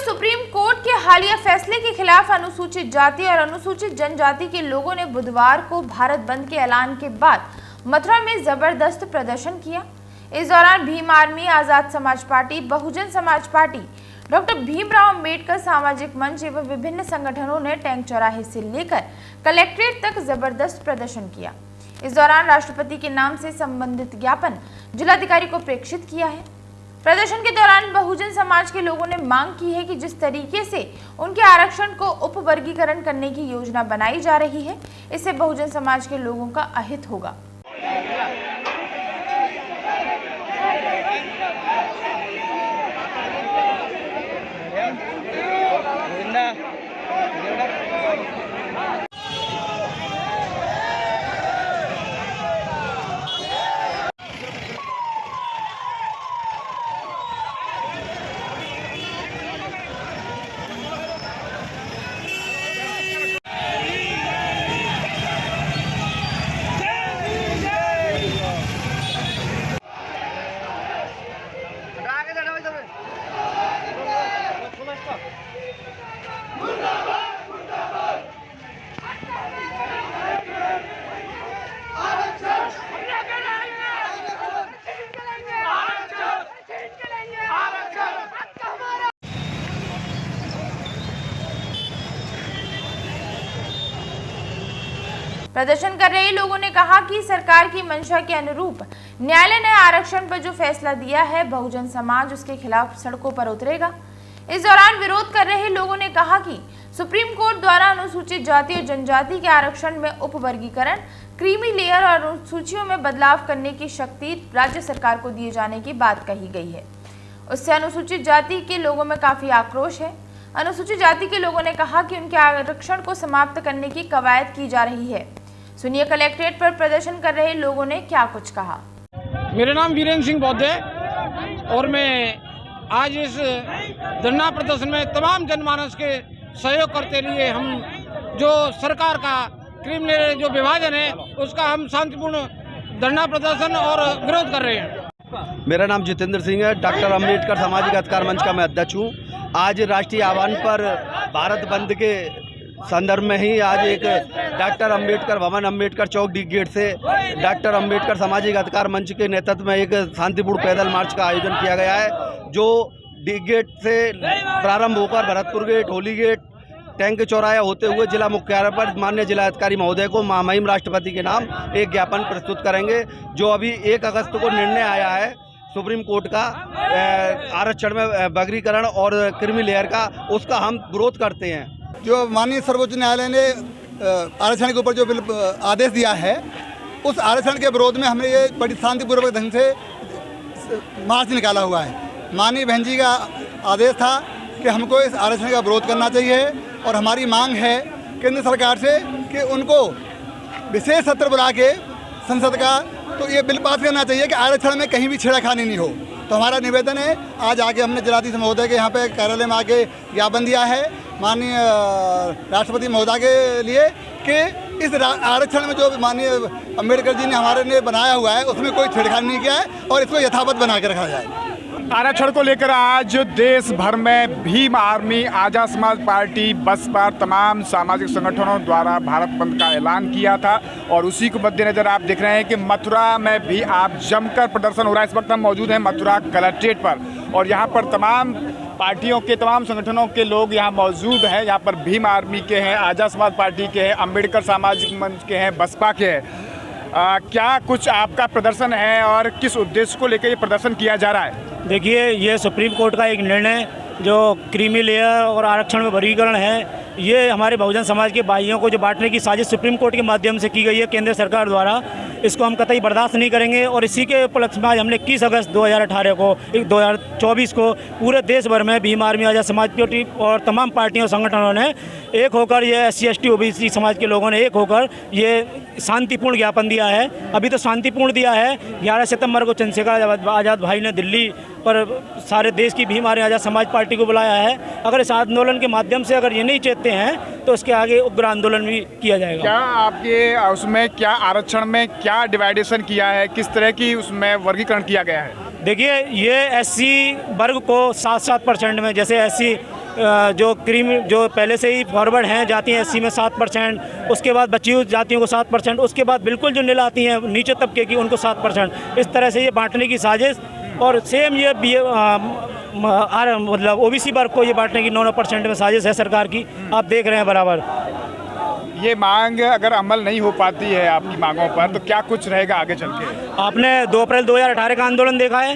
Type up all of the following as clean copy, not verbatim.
Supreme court के हालिया फैसले के खिलाफ अनुसूचित जाति और अनुसूचित जनजाति के लोगों ने बुधवार को भारत बंद के ऐलान के बाद मथुरा में जबरदस्त प्रदर्शन किया। इस दौरान Bhim army, Azad Samaj party, Bahujan Samaj party, doctor Bhimrao Ambedkar सामाजिक मंच एवं विभिन्न संगठनों ने टैंक चौराहे से लेकर कलेक्ट्रेट तक जबरदस्त प्रदर्शन किया। इस दौरान राष्ट्रपति के नाम से संबंधित ज्ञापन जिलाधिकारी को प्रेषित किया है। प्रदर्शन के दौरान बहुजन समाज के लोगों ने मांग की है कि जिस तरीके से उनके आरक्षण को उपवर्गीकरण करने की योजना बनाई जा रही है, इससे बहुजन समाज के लोगों का अहित होगा। प्रदर्शन कर रहे लोगों ने कहा कि सरकार की मंशा के अनुरूप न्यायालय ने आरक्षण पर जो फैसला दिया है, बहुजन समाज उसके खिलाफ सड़कों पर उतरेगा। इस दौरान विरोध कर रहे लोगों ने कहा कि सुप्रीम कोर्ट द्वारा अनुसूचित जाति और जनजाति के आरक्षण में उपवर्गीकरण, क्रीमी लेयर और अनुसूचियों में बदलाव करने की शक्ति राज्य सरकार को दिए जाने की बात कही गई है। उससे अनुसूचित जाति के लोगों में काफी आक्रोश है। अनुसूचित जाति के लोगों ने कहा कि उनके आरक्षण को समाप्त करने की कवायद की जा रही है। सुनिए कलेक्ट्रेट पर प्रदर्शन कर रहे लोगों ने क्या कुछ कहा। मेरा नाम वीरेंद्र सिंह बौद्ध है और मैं आज इस धरना प्रदर्शन में तमाम जनमानस के सहयोग करते लिए हम जो सरकार का क्रिमिनल जो विभाजन है उसका हम शांतिपूर्ण धरना प्रदर्शन और विरोध कर रहे हैं। मेरा नाम जितेंद्र सिंह है, डॉक्टर अंबेडकर सामाजिक अधिकार मंच का मैं अध्यक्ष हूँ। आज राष्ट्रीय आह्वान पर भारत बंद के संदर्भ में ही आज एक डॉक्टर अंबेडकर भवन, अंबेडकर चौक, डी गेट से डॉक्टर अंबेडकर सामाजिक अधिकार मंच के नेतृत्व में एक शांतिपूर्ण पैदल मार्च का आयोजन किया गया है, जो डी गेट से प्रारंभ होकर Bharatpur gate, Holi gate, tank चौराया होते हुए जिला मुख्यालय पर माननीय जिलाधिकारी महोदय को महामहिम राष्ट्रपति के नाम एक ज्ञापन प्रस्तुत करेंगे। जो अभी 1 अगस्त को निर्णय आया है सुप्रीम कोर्ट का आरक्षण में वर्गीकरण और क्रीमी लेयर का, उसका हम विरोध करते हैं। जो माननीय सर्वोच्च न्यायालय ने आरक्षण के ऊपर जो आदेश दिया है, उस आरक्षण के विरोध में हमने ये बड़ी शांतिपूर्वक ढंग से मार्च निकाला हुआ है। माननीय बहन जी का आदेश था कि हमको इस आरक्षण का विरोध करना चाहिए और हमारी मांग है केंद्र सरकार से कि उनको विशेष सत्र बुला के संसद का तो ये बिल पास करना चाहिए कि आरक्षण में कहीं भी छेड़खानी नहीं हो। तो हमारा निवेदन है, आज आके हमने जिलाधीश महोदय के यहाँ पे कार्यालय में आके ज्ञापन दिया है माननीय राष्ट्रपति महोदय के लिए कि इस आरक्षण में जो माननीय अंबेडकर जी ने हमारे ने बनाया हुआ है उसमें कोई छेड़खानी नहीं किया है और इसको यथावत बना के रखा जाए। आरक्षण को लेकर आज देश भर में भीम आर्मी, आजाद समाज पार्टी, बसपा, तमाम सामाजिक संगठनों द्वारा भारत बंद का ऐलान किया था और उसी को मद्देनजर आप देख रहे हैं कि मथुरा में भी आप जमकर प्रदर्शन हो रहा है। इस वक्त हम मौजूद हैं मथुरा कलेक्ट्रेट पर और यहाँ पर तमाम पार्टियों के, तमाम संगठनों के लोग यहाँ मौजूद हैं। यहाँ पर भीम आर्मी के हैं, आजाद समाज पार्टी के हैं, अंबेडकर सामाजिक मंच के हैं, बसपा के हैं। क्या कुछ आपका प्रदर्शन है और किस उद्देश्य को लेकर ये प्रदर्शन किया जा रहा है? देखिए, ये सुप्रीम कोर्ट का एक निर्णय जो क्रीमी लेयर और आरक्षण में वर्गीकरण है, ये हमारे बहुजन समाज के भाइयों को जो बांटने की साजिश सुप्रीम कोर्ट के माध्यम से की गई है केंद्र सरकार द्वारा, इसको हम कतई बर्दाश्त नहीं करेंगे। और इसी के उपलक्ष्य में आज हमने 21 अगस्त 2018 को 2024 को पूरे देश भर में भीम आर्मी, आजाद समाज पार्टी और तमाम पार्टियों और संगठनों ने एक होकर, ये SC ST OBC समाज के लोगों ने एक होकर ये शांतिपूर्ण ज्ञापन दिया है। अभी तो शांतिपूर्ण दिया है, 11 सितंबर को चंद्रशेखर आज़ाद भाई ने दिल्ली पर सारे देश की भीम आर्मी आजाद समाज पार्टी को बुलाया है। अगर इस आंदोलन के माध्यम से अगर ये नहीं चाहते हैं तो उसके आगे उग्र आंदोलन भी किया जाएगा। क्या आपके उसमें क्या आरक्षण में क्या डिवाइडेशन किया है, किस तरह की उसमें वर्गीकरण किया गया है? देखिए, ये SC वर्ग को 7-7% में, जैसे SC जो पहले से ही फॉरवर्ड हैं जाती हैं एससी में 7%, उसके बाद बची हुई जातियों को 7%, उसके बाद बिल्कुल जो नील आती हैं नीचे तबके की उनको 7%, इस तरह से ये बांटने की साजिश। और सेम ये मतलब ओबीसी वर्ग को ये बांटने की 9% में साजिश है सरकार की, आप देख रहे हैं बराबर। ये मांग अगर अमल नहीं हो पाती है आपकी मांगों पर तो क्या कुछ रहेगा आगे चल के? आपने 2 अप्रैल 2018 का आंदोलन देखा है,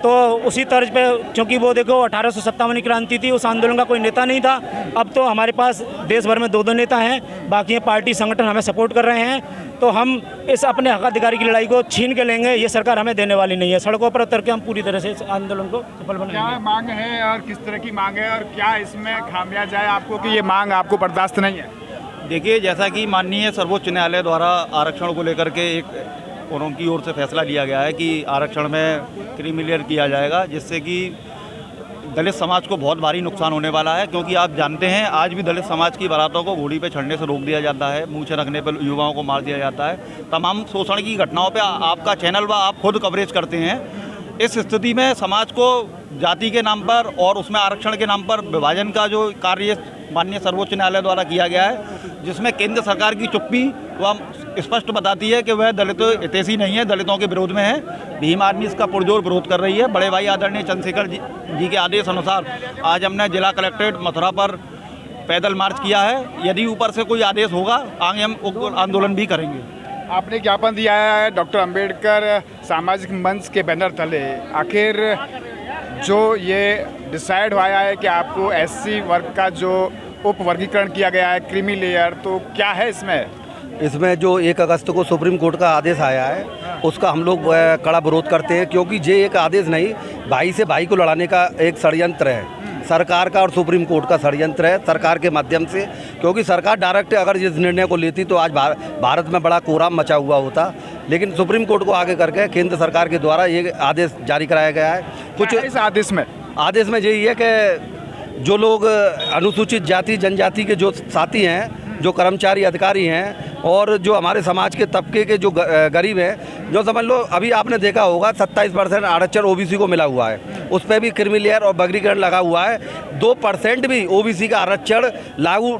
तो उसी तर्ज पे, क्योंकि वो देखो 1857 की क्रांति थी, उस आंदोलन का कोई नेता नहीं था। अब तो हमारे पास देश भर में 2 नेता हैं, बाकी पार्टी संगठन हमें सपोर्ट कर रहे हैं, तो हम इस अपने हक अधिकार की लड़ाई को छीन के लेंगे। ये सरकार हमें देने वाली नहीं है। सड़कों पर उतर के हम पूरी तरह से इस आंदोलन को सफल बनाएंगे। क्या मांग है और किस तरह की मांग है और क्या इसमें खामियाजा है आपको कि ये मांग आपको बर्दाश्त नहीं है? देखिए, जैसा कि माननीय सर्वोच्च न्यायालय द्वारा आरक्षण को लेकर के एक उनकी ओर से फैसला लिया गया है कि आरक्षण में क्रीमी लेयर किया जाएगा, जिससे कि दलित समाज को बहुत भारी नुकसान होने वाला है। क्योंकि आप जानते हैं आज भी दलित समाज की बारातों को घोड़ी पे चढ़ने से रोक दिया जाता है, मूछें रखने पर युवाओं को मार दिया जाता है। तमाम शोषण की घटनाओं पे आपका चैनल व आप खुद कवरेज करते हैं। इस स्थिति में समाज को जाति के नाम पर और उसमें आरक्षण के नाम पर विभाजन का जो कार्य माननीय सर्वोच्च न्यायालय द्वारा किया गया है, जिसमें केंद्र सरकार की चुप्पी वह स्पष्ट बताती है कि वह दलित हितैषी नहीं है, दलितों के विरोध में है। भीम आर्मी इसका पुरजोर विरोध कर रही है। बड़े भाई आदरणीय चंद्रशेखर जी के आदेश अनुसार आज हमने जिला कलेक्ट्रेट मथुरा पर पैदल मार्च किया है। यदि ऊपर से कोई आदेश होगा आगे हम उग्र आंदोलन भी करेंगे। आपने ज्ञापन दिया है डॉक्टर अंबेडकर सामाजिक मंच के बैनर तले, आखिर जो ये डिसाइड हुआ है कि आपको एससी वर्ग का जो उप वर्गीकरण किया गया है क्रीमी लेयर, तो क्या है इसमें? इसमें जो 1 अगस्त को सुप्रीम कोर्ट का आदेश आया है उसका हम लोग कड़ा विरोध करते हैं, क्योंकि ये एक आदेश नहीं, भाई से भाई को लड़ाने का एक षड्यंत्र है। सरकार का और सुप्रीम कोर्ट का षड्यंत्र है सरकार के माध्यम से। क्योंकि सरकार डायरेक्ट अगर इस निर्णय को लेती तो आज भारत में बड़ा कोहराम मचा हुआ होता, लेकिन सुप्रीम कोर्ट को आगे करके केंद्र सरकार के द्वारा ये आदेश जारी कराया गया है। कुछ इस आदेश में यही है कि जो लोग अनुसूचित जाति जनजाति के जो साथी हैं, जो कर्मचारी अधिकारी हैं और जो हमारे समाज के तबके के जो गरीब हैं, जो समझ लो अभी आपने देखा होगा 27% आरक्षण ओबीसी को मिला हुआ है, उस पर भी क्रीमी लेयर और वर्गीकरण लगा हुआ है। 2% भी ओबीसी का आरक्षण लागू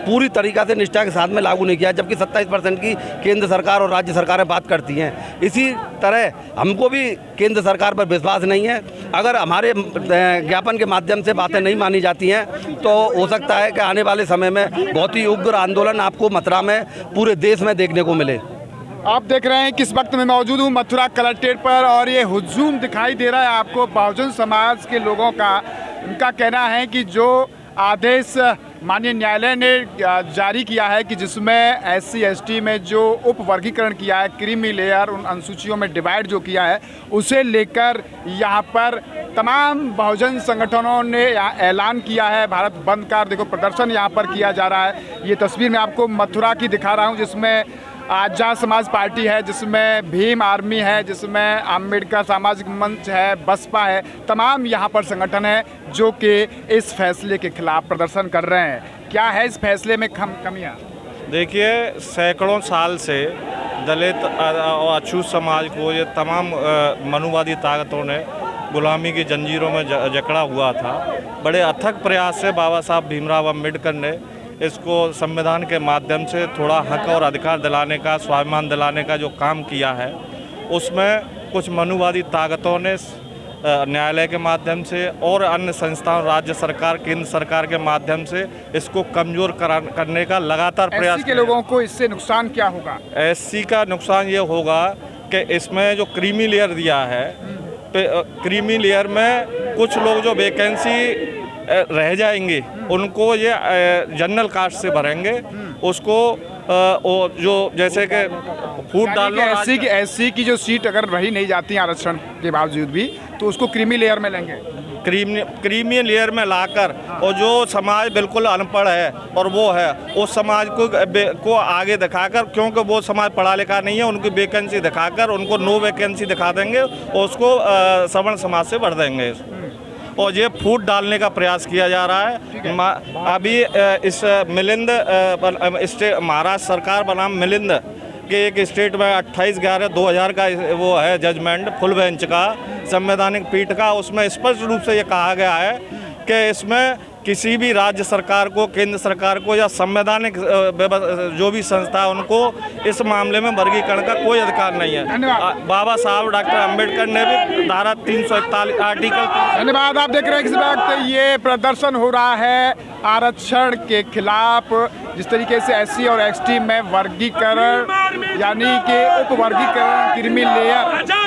पूरी तरीक़ा से निष्ठा के साथ में लागू नहीं किया, जबकि 27% की केंद्र सरकार और राज्य सरकारें बात करती हैं। इसी तरह हमको भी केंद्र सरकार पर विश्वास नहीं है। अगर हमारे ज्ञापन के माध्यम से बातें नहीं मानी जाती हैं तो हो सकता है कि आने वाले समय में बहुत ही उग्र आंदोलन आपको मथुरा में पूरे देश में देखने को मिले। आप देख रहे हैं किस वक्त मैं मौजूद हूँ मथुरा कलेक्ट्रेट पर और ये हुजूम दिखाई दे रहा है आपको बहुजन समाज के लोगों का। उनका कहना है कि जो आदेश माननीय न्यायालय ने जारी किया है कि जिसमें एससी एसटी में जो उप वर्गीकरण किया है, क्रीमी लेयर, उन अनुसूचियों में डिवाइड जो किया है, उसे लेकर यहाँ पर तमाम बहुजन संगठनों ने यहाँ ऐलान किया है भारत बंद का। देखो प्रदर्शन यहाँ पर किया जा रहा है। ये तस्वीर मैं आपको मथुरा की दिखा रहा हूँ, जिसमें आजाद समाज पार्टी है, जिसमें भीम आर्मी है, जिसमें अंबेडकर सामाजिक मंच है, बसपा है, तमाम यहाँ पर संगठन है जो कि इस फैसले के खिलाफ प्रदर्शन कर रहे हैं। क्या है इस फैसले में कमियाँ? देखिए, सैकड़ों साल से दलित और अछूत समाज को ये तमाम मनुवादी ताकतों ने गुलामी की जंजीरों में जकड़ा हुआ था। बड़े अथक प्रयास से बाबा साहब भीमराव अम्बेडकर ने इसको संविधान के माध्यम से थोड़ा हक और अधिकार दिलाने का, स्वाभिमान दिलाने का जो काम किया है, उसमें कुछ मनुवादी ताकतों ने न्यायालय के माध्यम से और अन्य संस्थाओं, राज्य सरकार, केंद्र सरकार के माध्यम से इसको कमज़ोर करने का लगातार प्रयास। एससी के लोगों को इससे नुकसान क्या होगा? एससी का नुकसान ये होगा कि इसमें जो क्रीमी लेयर दिया है, क्रीमी लेयर में कुछ लोग जो वैकेंसी रह जाएंगे उनको ये जनरल कास्ट से भरेंगे। उसको जो जैसे कि फूट डालना, एससी की जो सीट अगर रही नहीं जाती आरक्षण के बावजूद भी, तो उसको क्रीमी लेयर में लेंगे। क्रीमी लेयर में लाकर, और जो समाज बिल्कुल अनपढ़ है और वो है, उस समाज को आगे दिखाकर, क्योंकि वो समाज पढ़ा लिखा नहीं है, उनकी वैकेंसी दिखाकर उनको नो वैकेंसी दिखा देंगे और उसको सवर्ण समाज से भर देंगे। और ये फूट डालने का प्रयास किया जा रहा है। अभी इस मिलिंद महाराष्ट्र सरकार बनाम मिलिंद के एक स्टेट में 28/11/2000 का वो है जजमेंट फुल बेंच का, संवैधानिक पीठ का, उसमें स्पष्ट रूप से ये कहा गया है कि इसमें किसी भी राज्य सरकार को, केंद्र सरकार को या संवैधानिक जो भी संस्था है उनको इस मामले में वर्गीकरण का कोई अधिकार नहीं है। बाबा साहब डॉक्टर अंबेडकर ने भी धारा 341 आर्टिकल। धन्यवाद। आप देख रहे हैं इस वक्त ये प्रदर्शन हो रहा है आरक्षण के खिलाफ, जिस तरीके से SC और ST में वर्गीकरण यानी कि उप वर्गीकरण क्रीमी लेयर